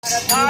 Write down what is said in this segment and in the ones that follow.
Bye.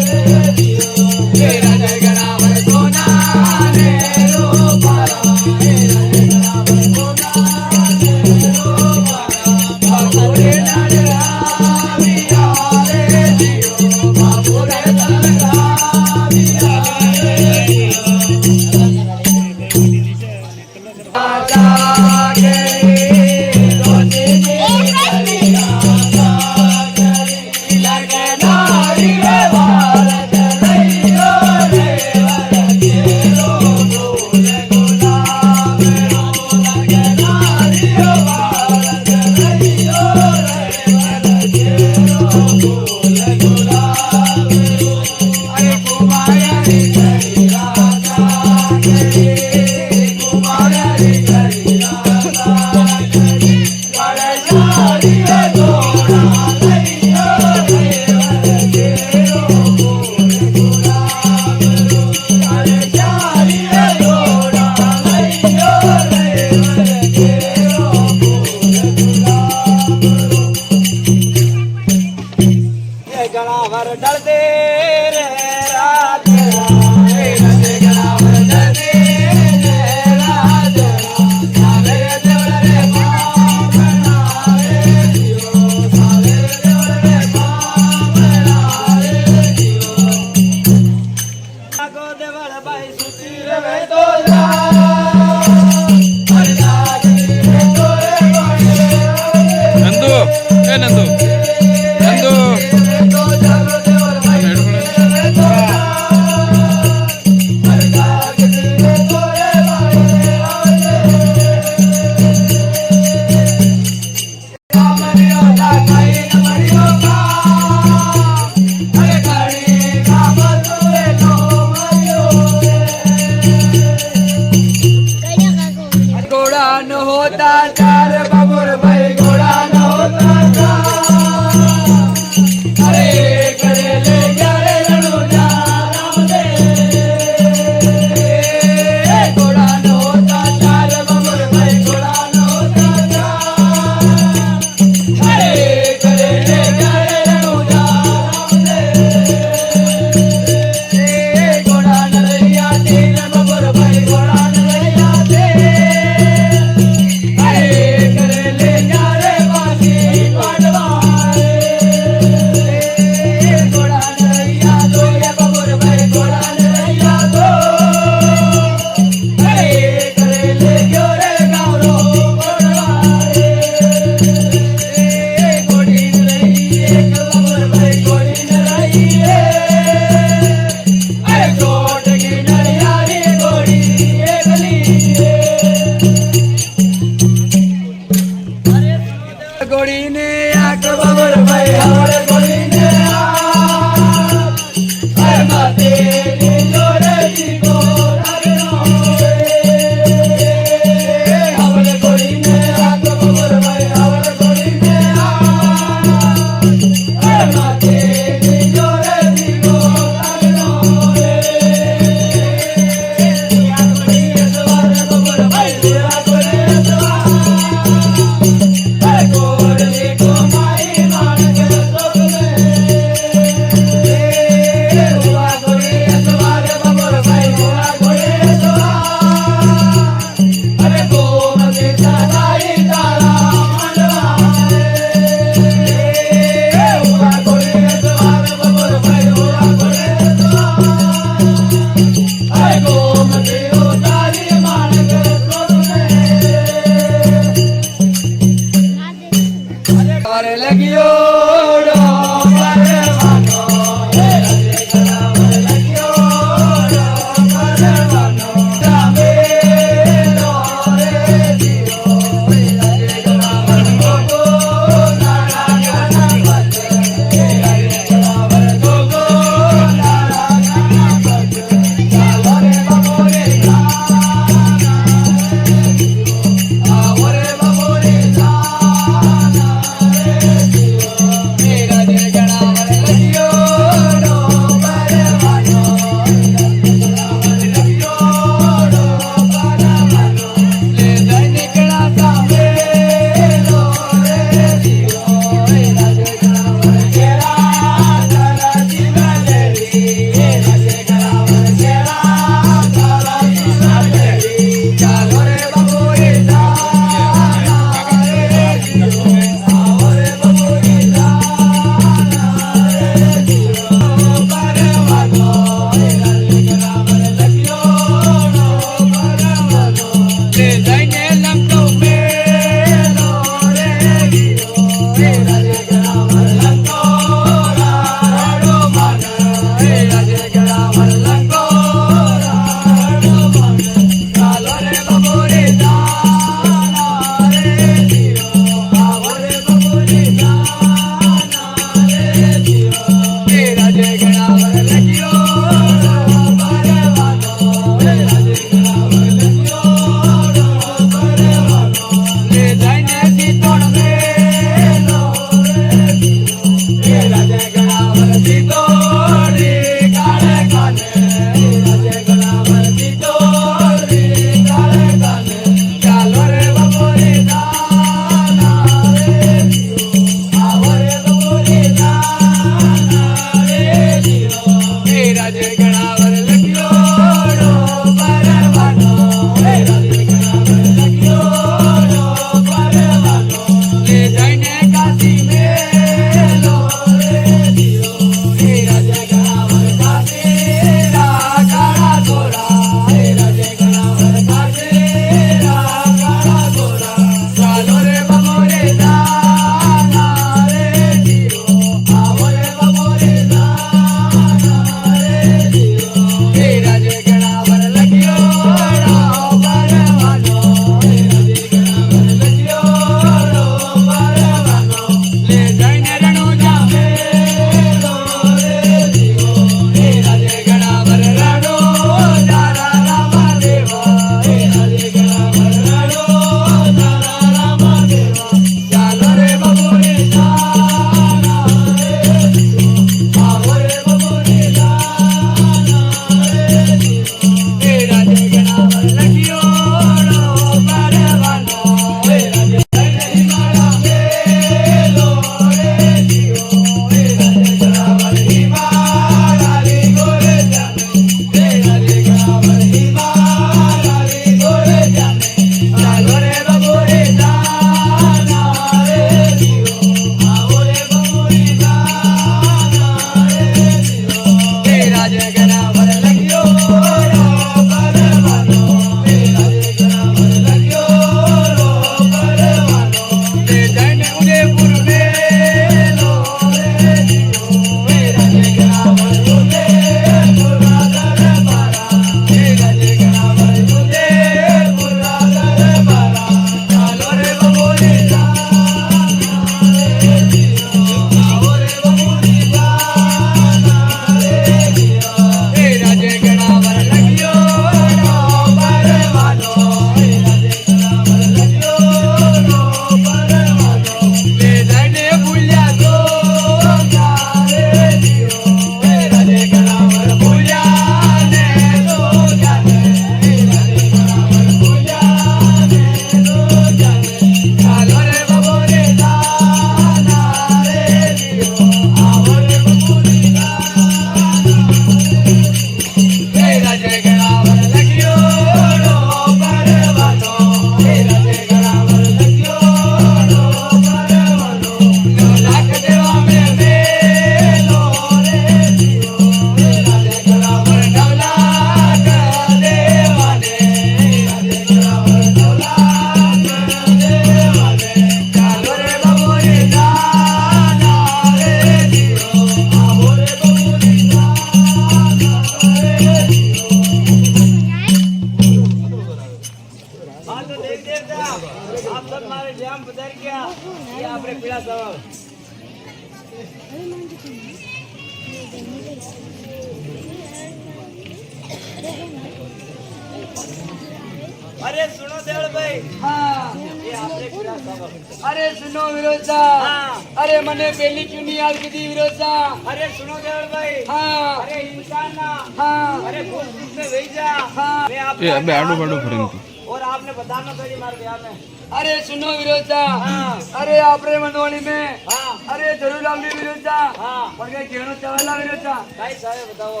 अरे सुनो देवल भाई हाँ ये आपने क्या खबर अरे सुनो विरोधा हाँ अरे मने पहली चुनी आल की दी विरोधा अरे सुनो देवल भाई हाँ अरे इंसान ना हाँ अरे भूल में भेजा हाँ मैं आप ये अबे आडू बाडू फरेंगे और आपने बताना करी मार दिया मैं अरे सुनो विरोधा हाँ अरे आपरे मनोली में हाँ अरे जरूर आमली विरोधा हाँ पर के केनो चावला विरोधा भाई साहब बताओ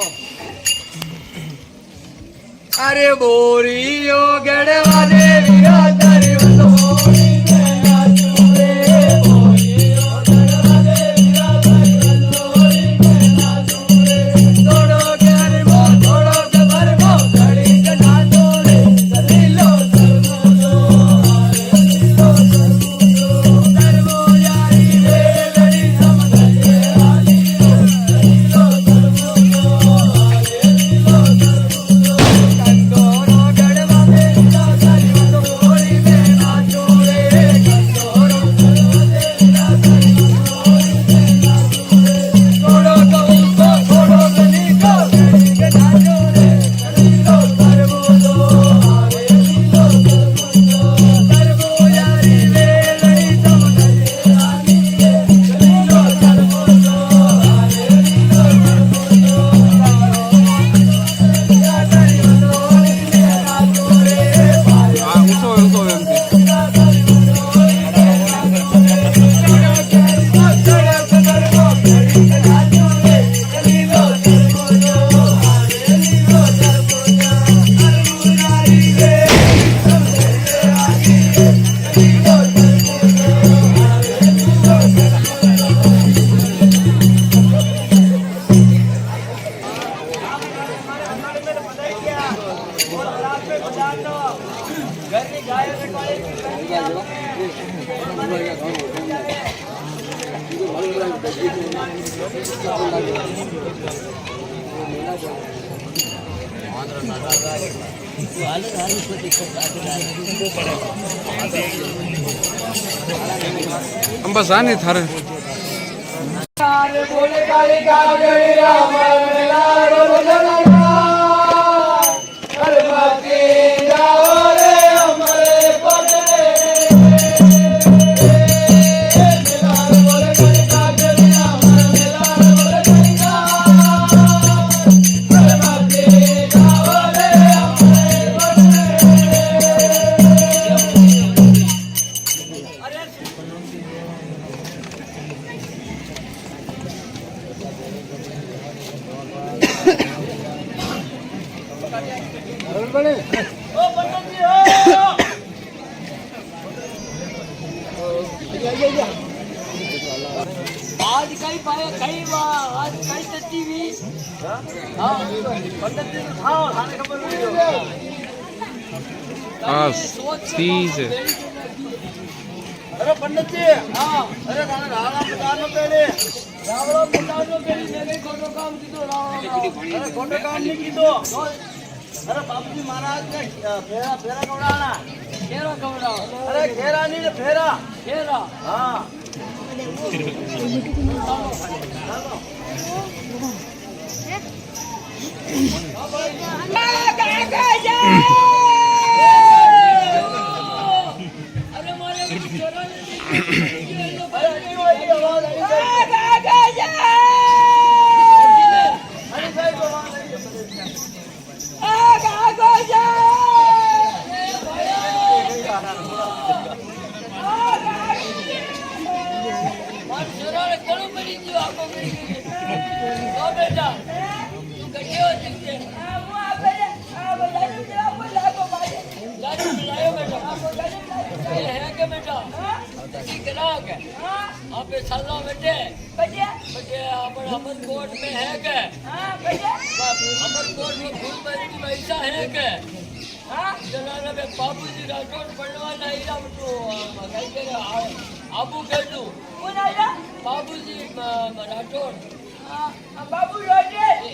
अरे बोरियो गड़वा दे विरोधा रे बोरी गड़ा चूरे बोरियो गड़वा दे विरोधा रे बोरी गड़ा चूरे तोड़ो कर वो तोड़ो कर वो घड़ी गड़ा चूरे सरीलो सरगुलो सरीलो सरगुलो सरगो यारी रे लड़ी समझे आली सरीलो सरगुलो सरीलो सरगुलो कंदोरो गड़वा दे विरोधा रे और रात में बजानो घर की गाय में कोई बस आने थारे बोले काली कागड़ी राम मेला रोजना हरमती जाओ रे हमरे पगले मेला बोले काली कागड़ी राम मेला रोजना हरमती जाओ रे हमरे पगले ओ पंडित जी हो आज कई पाया कई बार आज कई तत्ती भी हां पंडित जी खाओ खाने खबर नहीं हो तीस अरे पंडित जी हां अरे खाना रावला प्रकार में पहले रावला प्रकार में पहले मैंने कोनो काम कीधो रावला अरे कोनो काम नहीं कीधो अरे बापूजी महाराज ने फेरा फेरा कवड़ाना फेरा कवड़ाओ अरे घेरा नहीं रे फेरा फेरा हां अरे मारे छोरा आप सालों बेटे बेटे अमर कोट में है के अमर कोट में फूल मरी की पैसा है के जनाना में बाबूजी राठौर पढ़वा नहीं रहा तो कहीं के आबू कह दूं कौन आया बाबूजी राठौर बाबू राठौर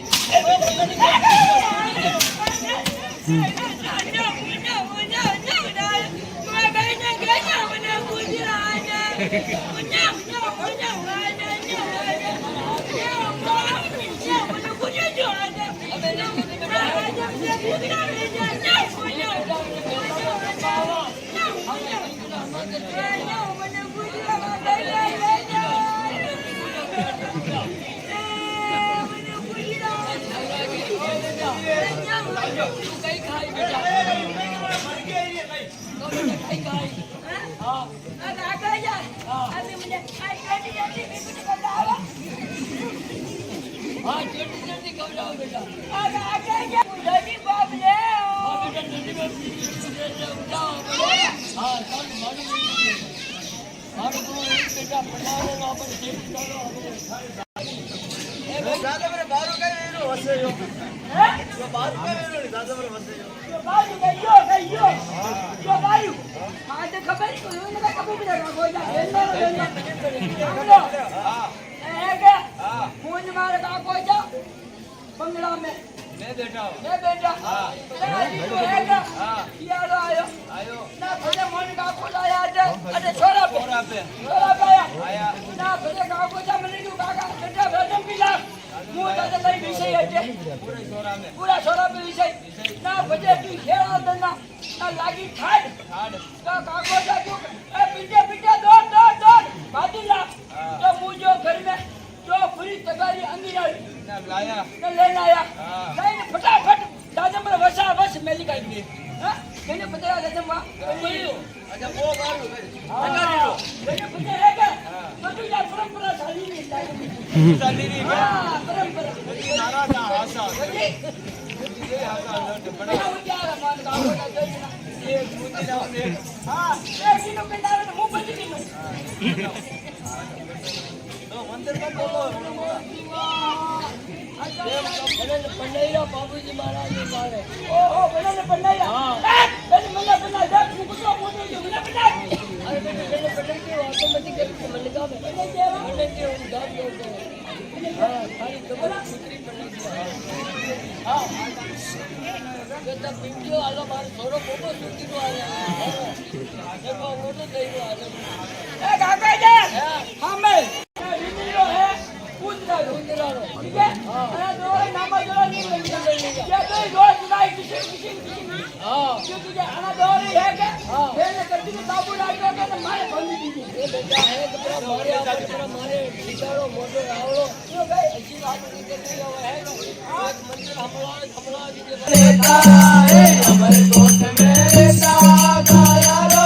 बंगला में मैं बैठा आयो ना भले मन का को लाया अरे छोरा पे आया ना भले का को जा मने नु काका बेटा भजन पिला मु दादा लई विषय है पूरा छोरा में विषय ना भजे तू खेला देना ना लागी ठाड का काको जा क्यों ए पीछे दौड़ भागी ला तो मुझे घर में जो पूरी तगारी अंगीराई ना लाया ना लेना आया नहीं फटाफट दादा मेरे वसा बस मेली काई दी हां कहने पता दादा मां अच्छा वो गाड़ू अगाड़ी लो कहने पता है क्या मधु या परंपरा साली नहीं साली नहीं हां परंपरा नारा का आशा ये आशा बड़ा हो गया मान का हो गया ये मुझे ना हां ये किलो के दावे मुंह बज गई પંડાઈરા બાબુજી મહારાજની વાળે. ઓહો, બધાને પંડાઈરા. બેન મને પંડાઈ દે, હું કુતરો બોલું છું, મને પંડાઈ. અરે બેન પંડાઈ કે ઓટોમેટિક મને ગામે. પંડાઈ કે હું ગામ દઉં છું. હા, ખાલી ખબર કુતરી પંડાઈ. હા. તો પીંજો આલો મારો થોડો બોબો સુધીનો આલે. દેખો મોટો થઈ ગયો આલે. એ કાકા જે. હા મે. વિડીયો હે. ઉંદરાનો. ઠીક હે? અને દોરે નામા જોડા નહીં લઈ ગયા. જે તો રોજ નાઈ કિસી. હા. જો તુજે આના દોરે હે કે? હા. એને કદી સાબુ લાગ્યો કે મારે બંધી દીધી. એ બેટા હે કે પૂરા મારે આપણે પૂરા મારે ઠીકારો મોટો આવળો. જો ભાઈ અજી વાત નહીં કરી હવે હે. આ મંદિર હમલા દીધે. અમર કોટ મેરે સાગા યારો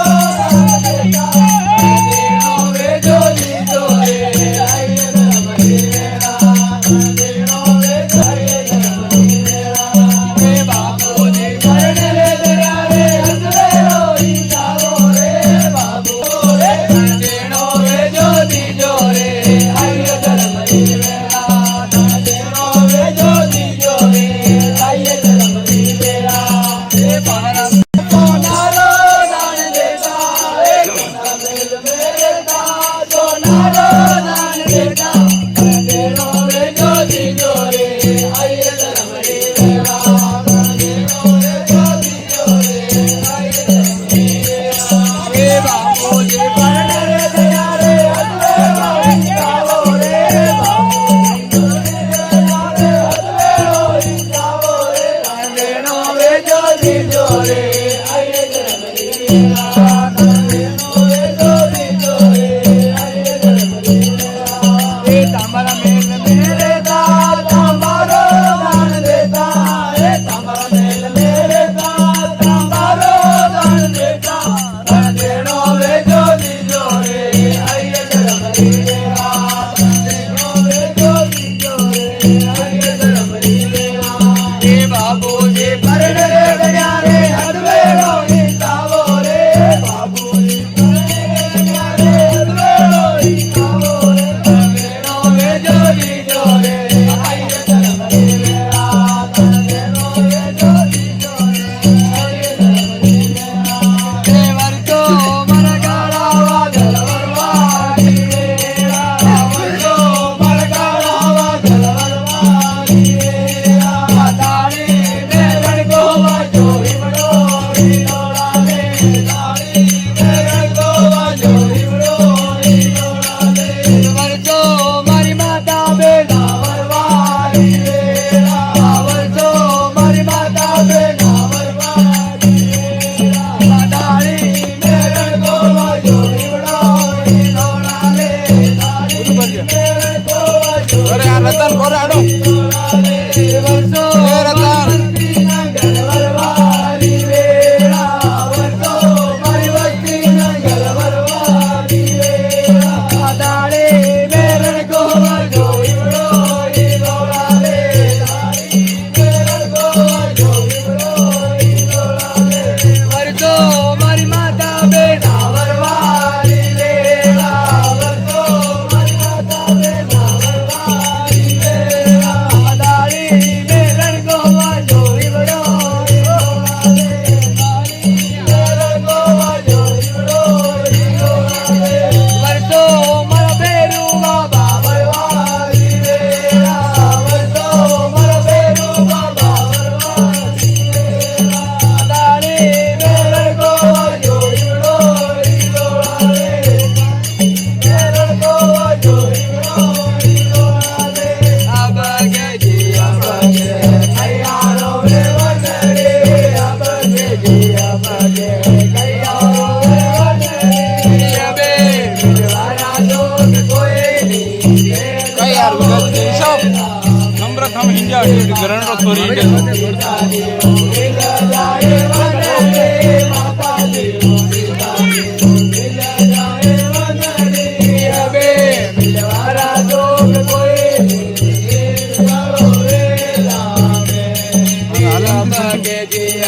ઘરનો થોરી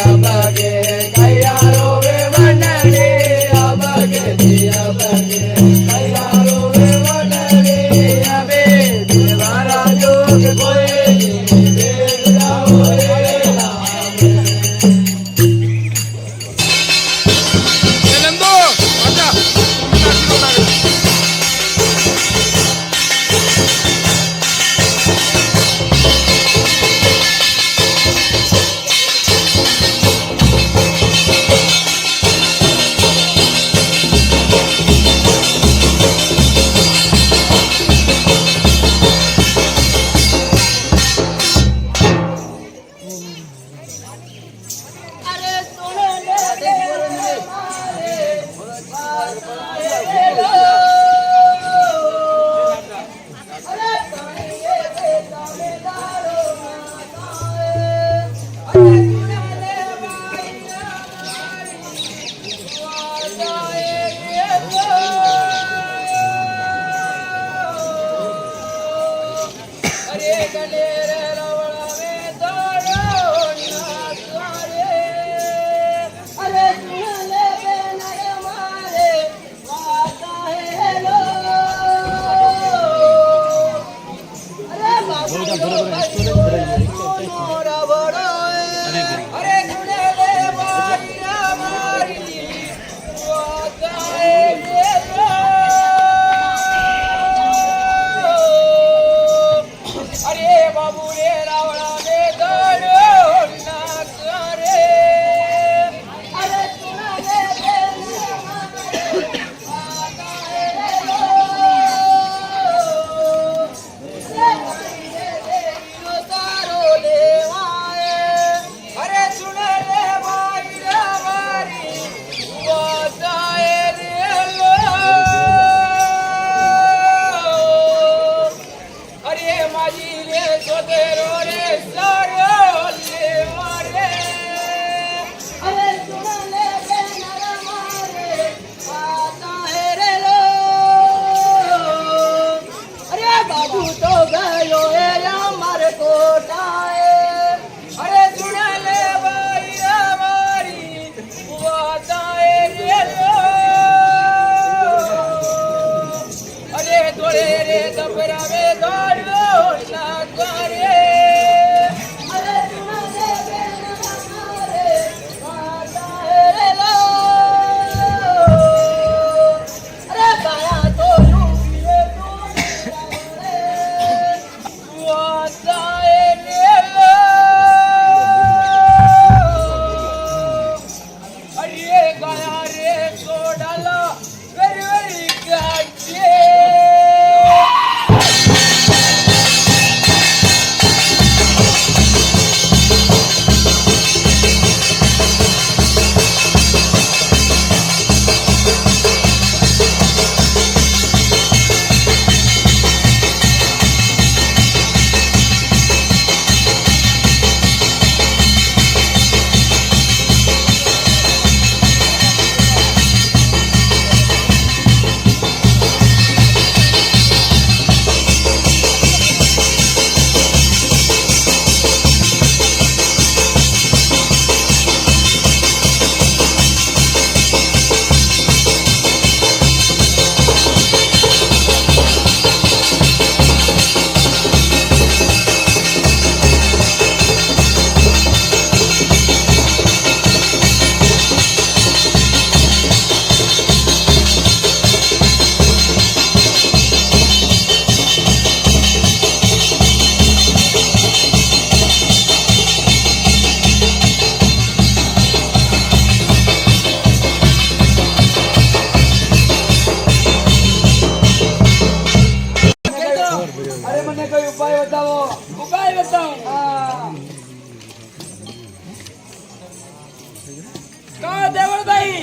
Abage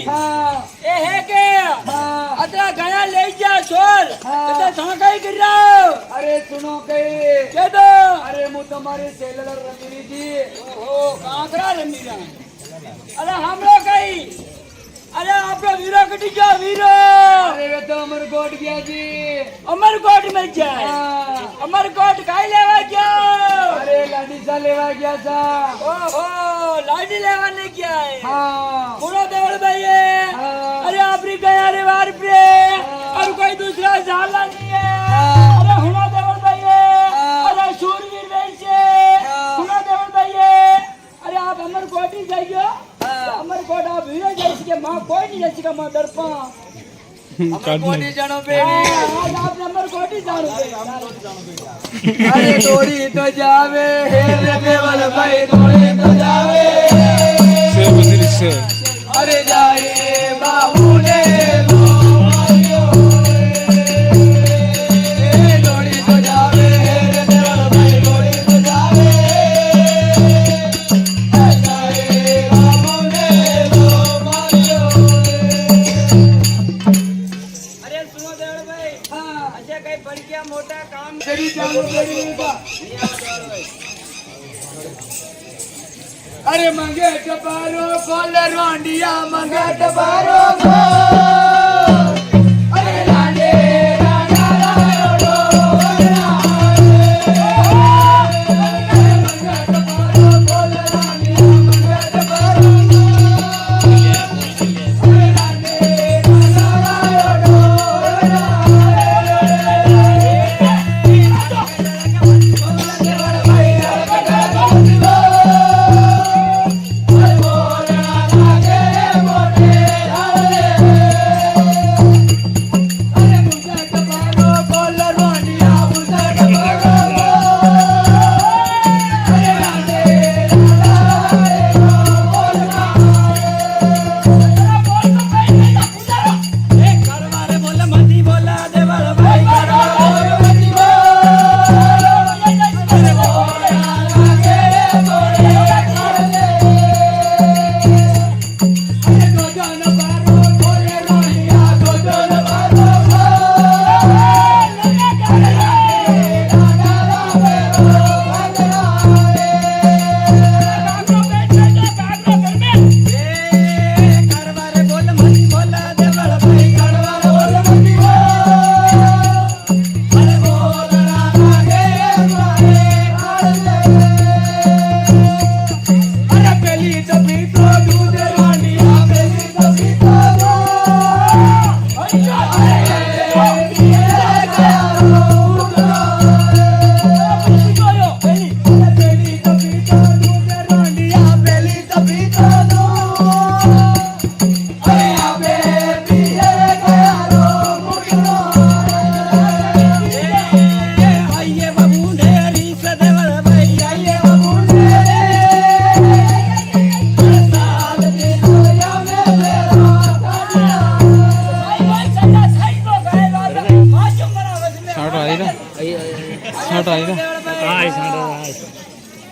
હા એ હે કે હા અતરા ઘણા લઈ ગયા છોર તો ધાકાઈ કર્યા અરે સુનો કઈ કે દો અરે હું તમારી સેલર રમીરી દી ઓહો કાંકરા રમીરા અરે હામળો કઈ અરે આપણો વીરો કટી ગયો વીરો અરે તો અમરકોટ ગયા જી અમરકોટ માં જાય અમરકોટ કાઈ લેવા ગયો અરે લાડીસા લેવા ગયા હતા ઓહો લાડી લેવા ને ગયા હા પૂરો દેવળભાઈ અરે આપરી ગયા રે વાર પ્રે और कोई दूसरा झाला नहीं है अरे हुना देवळभाई अरे शूरवीर वैसे हुना देवळभाई अरे आप अमरकोट ही जाइयो अमरकोट आप वीर जैसे के मां कोई नहीं जैसे का मां दर्पा अमरकोट ही जानो बेटी आज आप अमरकोट ही जानो बेटी अरे डोरी तो जावे हे देवळभाई डोरी तो जावे से बदली से अरे जाए बाबू ने अरे मंगे टपारो खोल रोंडिया मंगे टपारो अरे लाडे राडा राडो मंगे टपारो खोल रोंडिया मंगे टपारो अरे लाडे राडा राडो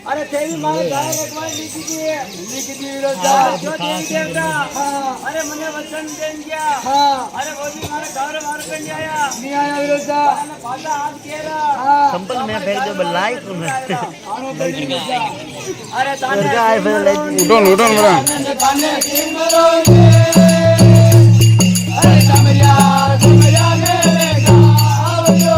अरे तेरी मारे गाय रखवाई लिखी दी रोजा जो देवी देवता अरे मने वचन देन गया अरे वो भी मारे घर मार कर नहीं आया विरोधा मैंने पाला हाथ केरा संपल में फेर दे बलाई तुम अरे ताने आए फिर ले उठोन उठोन बड़ा ताने तीन मरोगे अरे समरिया समरिया मेरे गाँव जो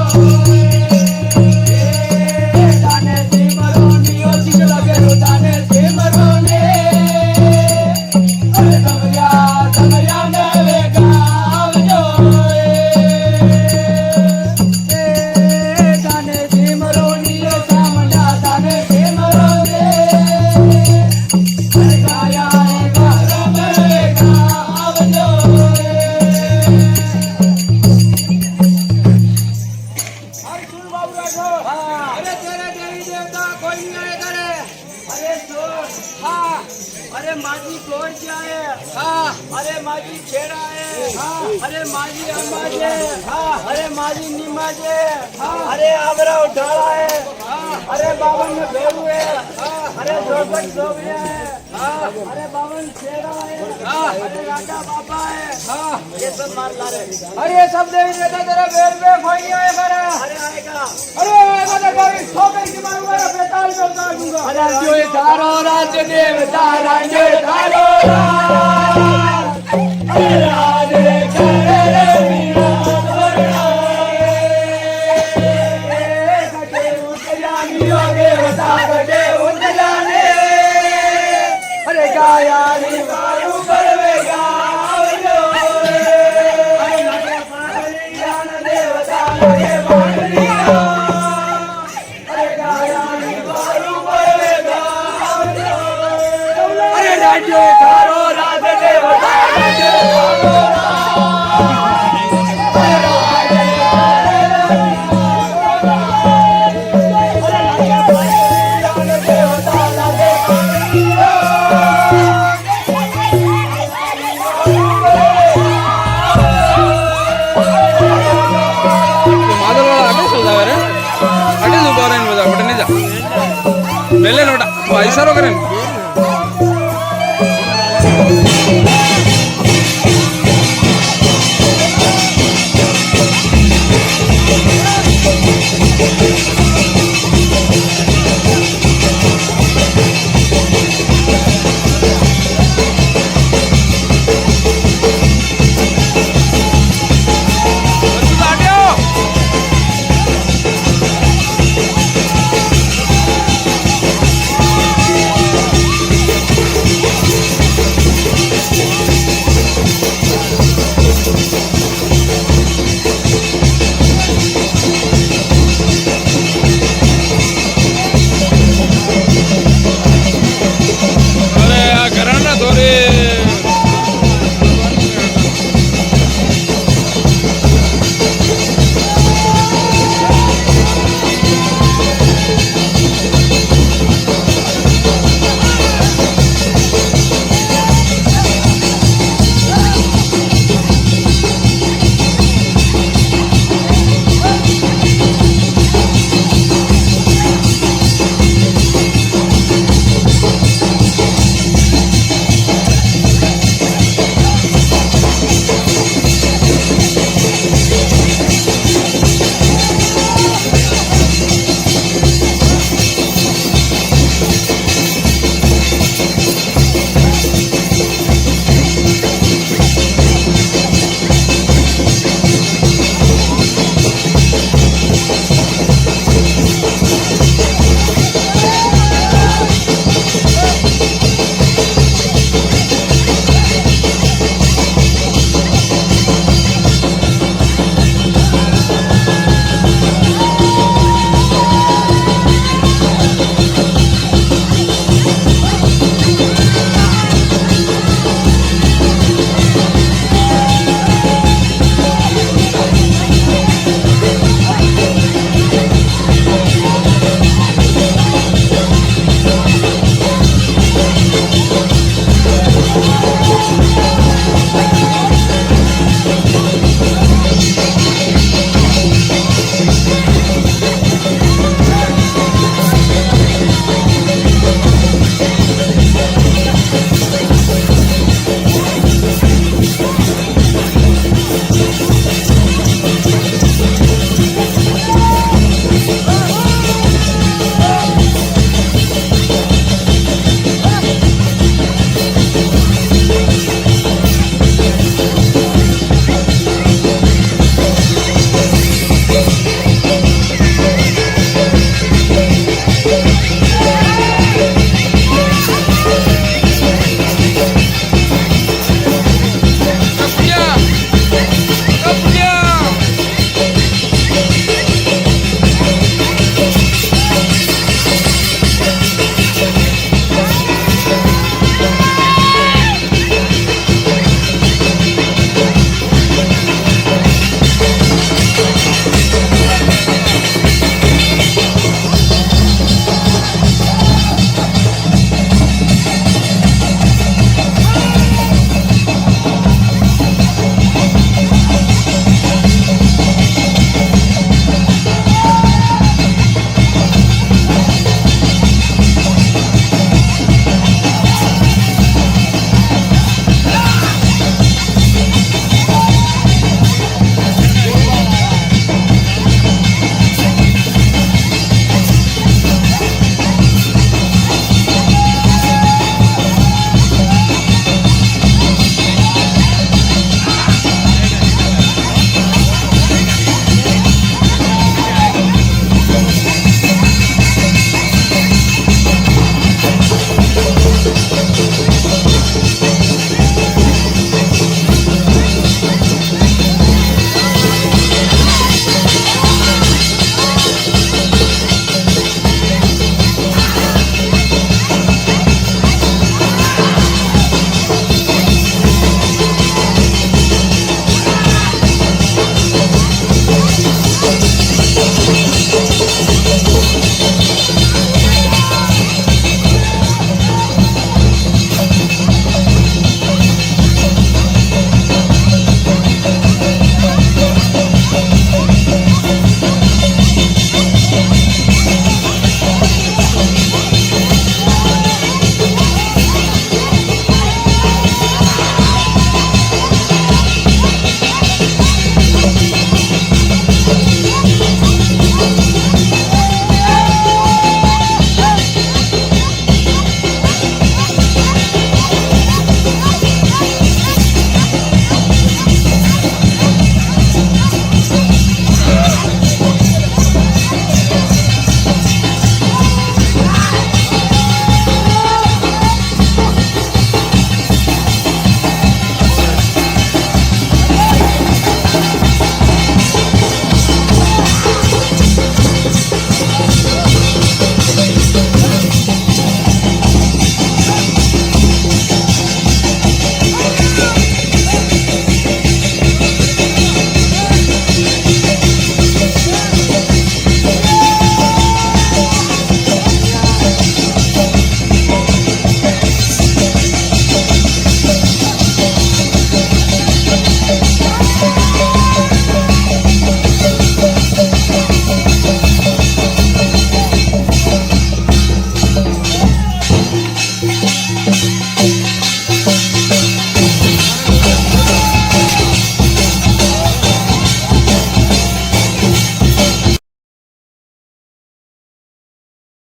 ताने तीन मरोगे ओ चिक लगे रो ताने तीन मरोगे अरे समरिया समरिया मेरे गाँव जो ताने तीन मरोगे ओ सामना ताने तीन मरोगे अरे गाया गाया मेरे गाँव जो अरे तेरे देवी देवता कोई नहीं आए करे अरे चोर हाँ अरे माजी चोर क्या है हाँ अरे माजी छेड़ा है हाँ अरे माजी अम्माजे हाँ अरे माजी नीमाजे हाँ अरे आबरा उठाड़ा है हाँ अरे बावन में भेड़ू है, अरे जोगट जोग है, अरे बावन शेरा है, अरे राजा बाबा है, ये सब मार ला रहे। अरे ये सब देवी देवता तेरा बेर पे कोई नहीं आएगा रे। अरे आएगा तो भाई सौ की मारूंगा या 45 में उतार दूंगा। अरे जो ये धारो राज देवता राजे धारो अरे राज करे रे मीरा अरे गाया नी मारू करवे गावलो अरे लगे पागली ज्ञान देवता लगे पागली अरे गाया नी मारू करवे गावलो अरे राज्य थारो राज देवता राज्य थारो बेले नोटा 5 करें